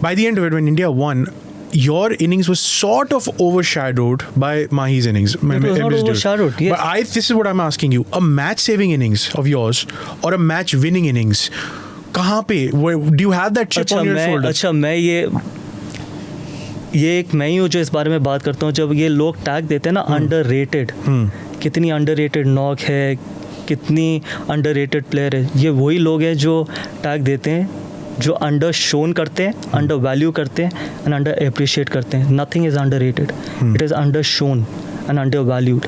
by the end of it, when India won, your innings was sort of overshadowed by Mahi's innings. It was not overshadowed, yes. But this is what I'm asking you. A match-saving innings of yours or a match-winning innings, कहाँ पे? Do you have that chip on your shoulder? अच्छा, मैं ये एक मैं ही हूँ जो इस बारे में बात करता हूँ. जब ये लोग टैग देते हैं ना अंडररेटेड, कितनी अंडररेटेड नॉक है, कितनी अंडररेटेड प्लेयर है, ये वही लोग हैं जो टैग देते हैं, जो अंडर शोन करते हैं, अंडर वैल्यू करते हैं एंड अंडर अप्रिशिएट करते हैं. Nothing is underrated, it is under shown and under valued.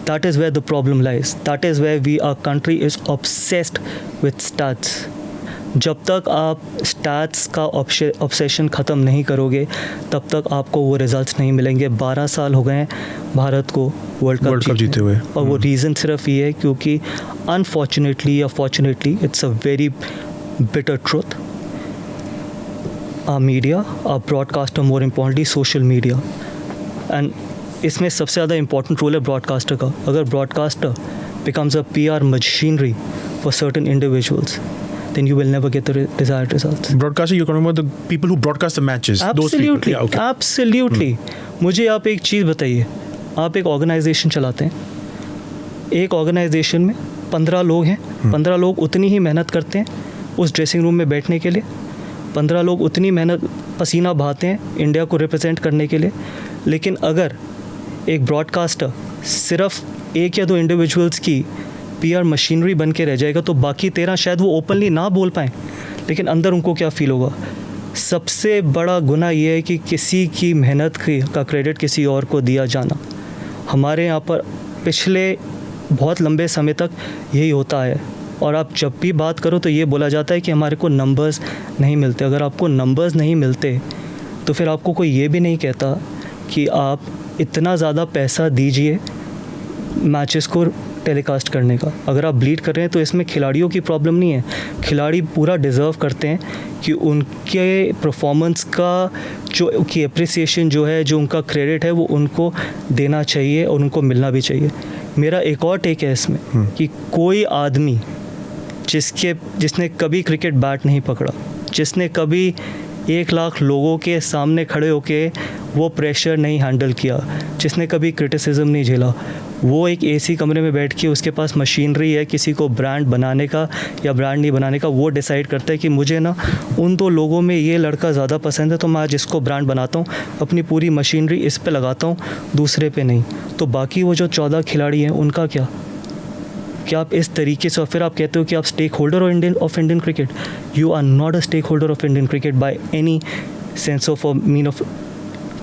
That is where the problem lies. That is where we our country is obsessed with stats. जब तक आप stats का obsession ख़त्म नहीं करोगे तब तक आपको वो रिजल्ट्स नहीं मिलेंगे. 12 साल हो गए हैं भारत को वर्ल्ड कप जीते हुए, और वो रीज़न सिर्फ ये है क्योंकि अनफॉर्चुनेटली या fortunately, it's a very bitter truth, our media, our broadcaster, more importantly social media. and इसमें सबसे ज़्यादा important role है broadcaster का. अगर broadcaster becomes a PR machinery for certain individuals, then you will never get the desired results. Broadcaster, you're talking about the people who broadcast the matches. Absolutely, those people. Yeah, okay. Absolutely. मुझे आप एक चीज़ बताइए, आप एक organisation चलाते हैं, एक organisation में 15 लोग हैं, 15 लोग उतनी ही मेहनत करते हैं उस ड्रेसिंग रूम में बैठने के लिए, 15 लोग उतनी मेहनत पसीना बहाते हैं इंडिया को रिप्रेजेंट करने के लिए. लेकिन अगर एक ब्रॉडकास्टर सिर्फ एक या दो इंडिविजुअल्स की PR मशीनरी बन के रह जाएगा तो बाकी 13 शायद वो ओपनली ना बोल पाएँ, लेकिन अंदर उनको क्या फ़ील होगा. सबसे बड़ा गुनाह ये है कि किसी की मेहनत का क्रेडिट किसी और को दिया जाना. हमारे यहाँ पर पिछले बहुत लंबे समय तक यही होता है. और आप जब भी बात करो तो ये बोला जाता है कि हमारे को नंबर्स नहीं मिलते. अगर आपको नंबर्स नहीं मिलते तो फिर आपको कोई ये भी नहीं कहता कि आप इतना ज़्यादा पैसा दीजिए मैचेस को टेलीकास्ट करने का. अगर आप ब्लीड कर रहे हैं तो इसमें खिलाड़ियों की प्रॉब्लम नहीं है. खिलाड़ी पूरा डिज़र्व करते हैं कि उनके परफॉर्मेंस का जो की अप्रिसिएशन जो है, जो उनका क्रेडिट है, वो उनको देना चाहिए और उनको मिलना भी चाहिए. मेरा एक और टेक है इसमें कि कोई आदमी जिसने कभी क्रिकेट बैट नहीं पकड़ा, जिसने कभी 1 लाख लोगों के सामने खड़े होके वो प्रेशर नहीं हैंडल किया, जिसने कभी क्रिटिसिज्म नहीं झेला, वो एक AC कमरे में बैठ के उसके पास मशीनरी है किसी को ब्रांड बनाने का या ब्रांड नहीं बनाने का, वो डिसाइड करता है कि मुझे ना उन 2 लोगों में ये लड़का ज़्यादा पसंद है तो मैं आज इसको ब्रांड बनाता हूँ, अपनी पूरी मशीनरी इस पे लगाता हूँ, दूसरे पे नहीं. तो बाकी वो जो 14 खिलाड़ी हैं उनका क्या आप इस तरीके से, और फिर आप कहते हो कि आप stakeholder of Indian cricket. You are not a stakeholder of Indian cricket by any sense of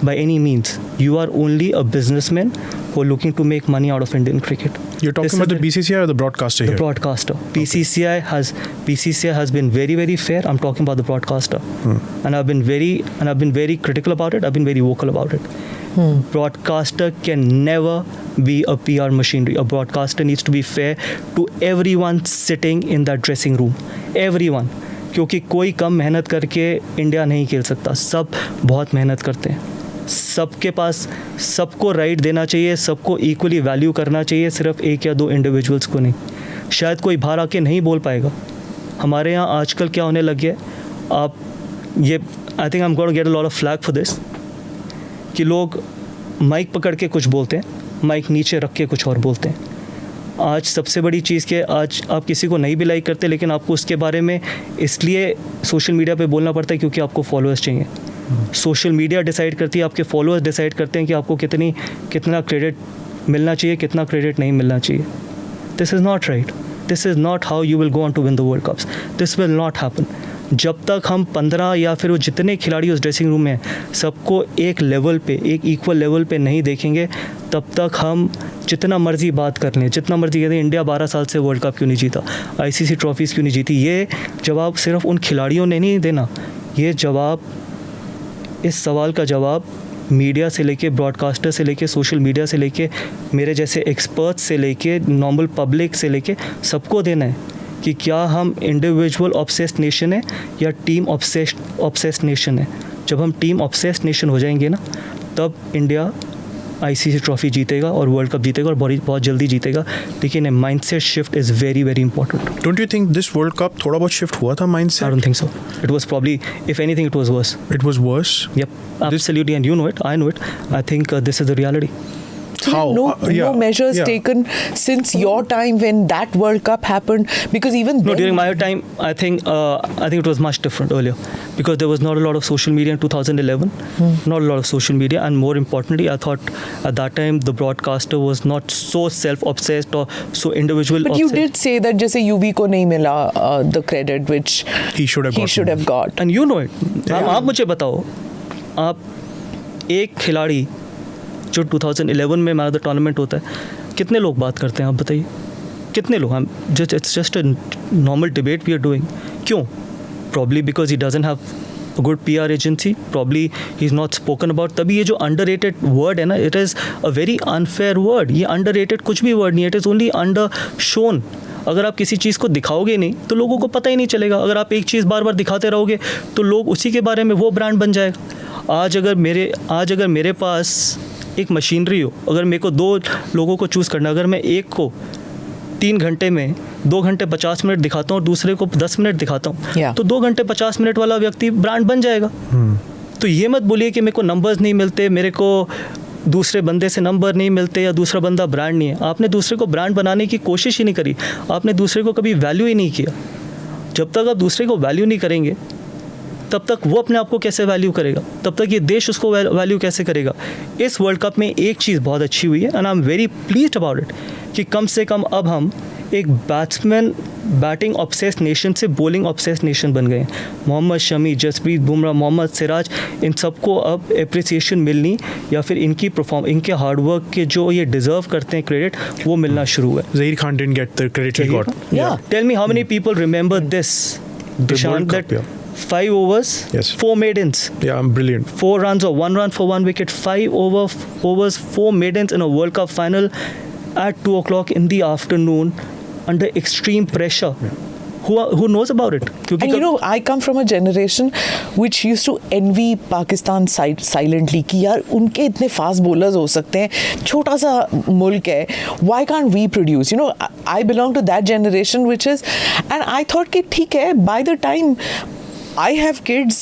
by any means. You are only a businessman who are looking to make money out of Indian cricket. You're talking about the BCCI or the broadcaster here? The broadcaster. BCCI has been very, very fair. I'm talking about the broadcaster. And I've been very critical about it. I've been very vocal about it. Broadcaster can never be a PR machinery. A broadcaster needs to be fair to everyone sitting in that dressing room. Everyone. क्योंकि कोई कम मेहनत करके India नहीं खेल सकता. सब बहुत मेहनत करते हैं. सबके पास सबको राइट देना चाहिए, सबको इक्वली वैल्यू करना चाहिए, सिर्फ 1 या 2 इंडिविजुअल्स को नहीं. शायद कोई बाहर आके नहीं बोल पाएगा. हमारे यहाँ आजकल क्या होने लग गया, आप ये I think I am going to get a lot of flag for this, कि लोग माइक पकड़ के कुछ बोलते हैं, माइक नीचे रख के कुछ और बोलते हैं. आज सबसे बड़ी चीज़ क्या है, आज आप किसी को नहीं भी लाइक करते लेकिन आपको उसके बारे में इसलिए सोशल मीडिया पे बोलना पड़ता है क्योंकि आपको फॉलोअर्स चाहिए. सोशल मीडिया डिसाइड करती है, आपके फॉलोअर्स डिसाइड करते हैं कि आपको कितना क्रेडिट मिलना चाहिए, कितना क्रेडिट नहीं मिलना चाहिए. This is not right. This is not how you will go on to win the world cups. This will not happen. जब तक हम 15 या फिर वो जितने खिलाड़ी उस ड्रेसिंग रूम में हैं सबको एक लेवल पे, एक इक्वल लेवल पे नहीं देखेंगे, तब तक हम जितना मर्जी बात कर लें, जितना मर्जी कहते हैं इंडिया 12 साल से वर्ल्ड कप क्यों नहीं जीता, ICC ट्रॉफीज़ क्यों नहीं जीती, ये जवाब सिर्फ उन खिलाड़ियों ने नहीं देना. ये जवाब, इस सवाल का जवाब मीडिया से लेके, ब्रॉडकास्टर से लेके, सोशल मीडिया से लेके, मेरे जैसे एक्सपर्ट्स से लेके, नॉर्मल पब्लिक से लेके सबको देना है कि क्या हम इंडिविजुअल ऑब्सेस्ड नेशन है या टीम ऑब्सेस्ड नेशन है. जब हम टीम ऑब्सेस्ड नेशन हो जाएंगे ना, तब इंडिया आईसीसी ट्रॉफी जीतेगा और वर्ल्ड कप जीतेगा और बहुत जल्दी जीतेगा, लेकिन mindset shift is very very important. Don't you think this World Cup थोड़ा बहुत shift हुआ था mindset? I don't think so. It was probably, if anything, it was worse. It was worse. Yep, absolutely, and you know it, I know it. I think this is the reality. How? No measures taken since your time when that World Cup happened, because even No, then, during my time, I think it was much different earlier, because there was not a lot of social media in 2011. Not a lot of social media, and more importantly, I thought at that time the broadcaster was not so self-obsessed or so individual. but you did say that जैसे UV को नहीं मिला the credit which He should have got. And you know it. आप मुझे बताओ, आप एक खिलाड़ी जो 2011 में मैन ऑफ द टूर्नामेंट होता है, कितने लोग बात करते हैं, आप बताइए कितने लोग. हम it's just a normal debate we are doing. क्यों? Probably because he doesn't have a good PR agency, probably he is not spoken about. तभी ये जो अंडररेटेड वर्ड है ना, it is a very unfair word. ये underrated कुछ भी word नहीं है, it is only under shown. अगर आप किसी चीज़ को दिखाओगे नहीं तो लोगों को पता ही नहीं चलेगा. अगर आप एक चीज़ बार बार दिखाते रहोगे तो लोग उसी के बारे में, वो ब्रांड बन जाएगा. आज अगर मेरे पास एक मशीनरी हो, अगर मेरे को 2 लोगों को चूज़ करना, अगर मैं एक को 3 घंटे में 2 घंटे 50 मिनट दिखाता हूँ और दूसरे को 10 मिनट दिखाता हूँ, तो 2 घंटे 50 मिनट वाला व्यक्ति ब्रांड बन जाएगा. तो ये मत बोलिए कि मेरे को नंबर्स नहीं मिलते, मेरे को दूसरे बंदे से नंबर नहीं मिलते या दूसरा बंदा ब्रांड नहीं है. आपने दूसरे को ब्रांड बनाने की कोशिश ही नहीं करी, आपने दूसरे को कभी वैल्यू ही नहीं किया. जब तक आप दूसरे को वैल्यू नहीं करेंगे, तब तक वो अपने आप को कैसे वैल्यू करेगा, तब तक ये देश उसको वैल्यू कैसे करेगा. इस वर्ल्ड कप में एक चीज़ बहुत अच्छी हुई है, and I am very pleased about it, कि कम से कम अब हम एक बैटिंग ऑब्सेस्ड नेशन से बॉलिंग ऑब्सेस्ड नेशन बन गए हैं. मोहम्मद शमी, जसप्रीत बुमराह, मोहम्मद सिराज, इन सबको अब एप्रिसिएशन मिलनी, या फिर इनके हार्डवर्क के जो ये डिज़र्व करते हैं क्रेडिट, वो मिलना शुरू है. Zaheer Khan didn't get the credit he got. Yeah. Tell me how many people remember this, Dishant, World Cup, that 5 overs, Yes. 4 maidens. Yeah, brilliant. 4 runs or 1 run for 1 wicket, 5 overs, 4 maidens in a World Cup final at 2 o'clock in the afternoon under extreme pressure. Who knows about it? And you know, I come from a generation which used to envy Pakistan silently कि यार उनके इतने fast bowlers हो सकते हैं, छोटा सा मुल्क है, why can't we produce? You know, I belong to that generation which is, and I thought कि ठीक है, by the time I have kids,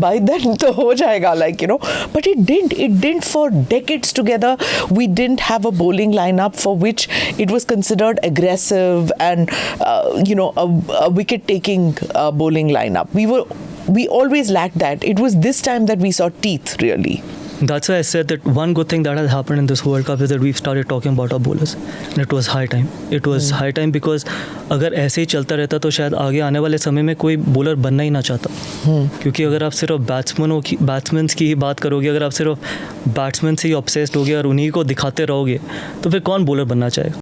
by then तो हो जाएगा, like, you know, but it didn't for decades together. We didn't have a bowling lineup for which it was considered aggressive and you know, a wicket taking bowling lineup. We always lacked that. It was this time that we saw teeth, really. That's why I said that one good thing that has happened in this World Cup is that we've started talking about our bowlers, and it was high time. It was high time because अगर ऐसे ही चलता रहता तो शायद आगे आने वाले समय में कोई बॉलर बनना ही ना चाहता. क्योंकि अगर आप सिर्फ बैट्समैन की ही बात करोगे, अगर आप सिर्फ बैट्समैन से ही ऑब्सेस्ड होगे और उन्हीं को दिखाते रहोगे, तो फिर कौन बॉलर बनना चाहेगा.